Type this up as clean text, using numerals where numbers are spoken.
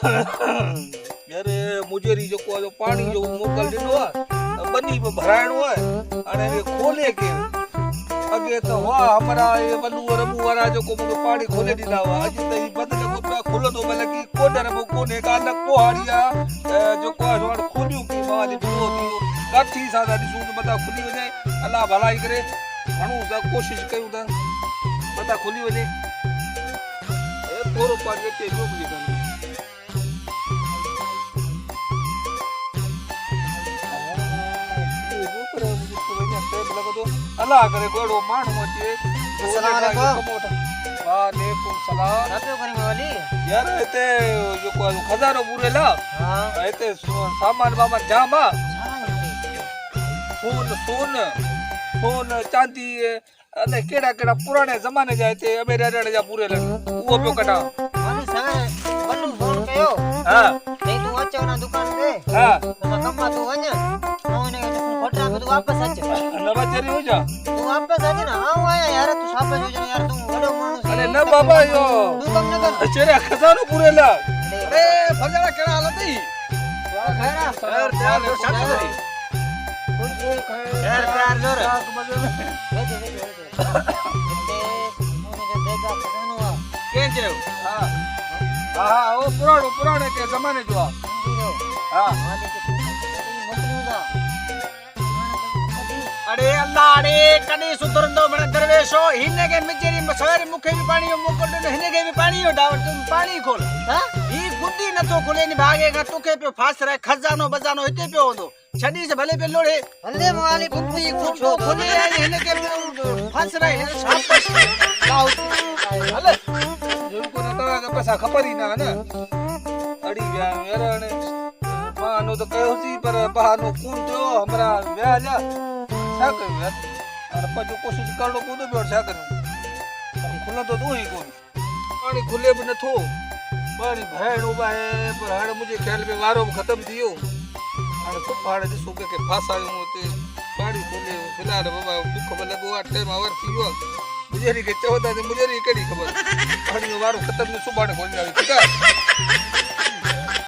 यार मुझे री जो को पानी जो मोकल दिनो बनी पे भराणो है अने ये खोले के अगे तो वाह हमारा ये बलू रबू वाला जो को पानी खोले दीदा हुआ अज तई बदल को पे खोलो तो मतलब की कोडर बो कोने का अलग कोहाड़िया जो को जोड़ खोलियो की माली बो थी काठी सादा दिसू तो बता खुली वने अल्लाह भलाई करे घणो सा कोशिश कयूं ता बता खुली वने ए थोरो पानी के जो भी कन अल्लाह करे गोड़ो मानू अचे अस्सलाम वालेकुम। वालेकुम सलाम रातो करी वाली यार एते जो को खजानो पूरेला हां एते सामान बामान जामा छा सोन चांदी अने केड़ा केड़ा पुराने जमाने जा एते अबे रेड़ जा पूरेला वो पियो कटा वाली सवे बल्लू फोन कयो हां नहीं तू अचो ना दुकान पे हां तो कम्मा तू वने ओने खोटरा पे तू वापस अच नवा चरी हो जा तू वापस अच ना हां आया यार तू सापे जो यार तू बड़ो मानुस अरे न बाबा यो तू कम न कर चेरे खजानो पूरेला अरे फजड़ा केड़ा हालत ही खैरा खैर त्यार शांत करी खैर प्यार जोर देगा खजानो के जे हां हां ओ पुराने के जमाने जो हां अरे अल्लाह अरे कदी सुधरंदो मन दरवेशो हिने के मिजरी मसवारी मुखे भी पानी मोकल दे हिने के भी पानी हो डावट तुम पानी खोल हां ही गुड्डी न तो खोले नि भागेगा तुके पे फास रहे खजानो बजानो हिते पे होंदो छडी से भले पे लोड़े हल्ले वाली बुद्धि कुछ कुछो खोले हिने के फास रहे शाबाश लाओ अले जो को न तवा के पैसा खबर ही ना ना अड़ी व्या मेरा ने मानो तो कहो सी पर बहानो कौन जो हमरा व्या जा क्या करूं यार अरे पर जो कोशिश करो को तो बेड़ क्या करूं खुला तो तू ही कोन पानी खुले भी न थो पानी भेड़ उबा है पर हाड़ मुझे ख्याल में वारो खत्म थियो अरे तो पहाड़ दे सूके के फास आयो होते पानी खुले फिलहाल बाबा दुख में लगो आ टाइम आवर थियो मुझे री के चौथा मुझे री कड़ी खबर पानी वारो खत्म ने सुबाने खोल जावे ठीक है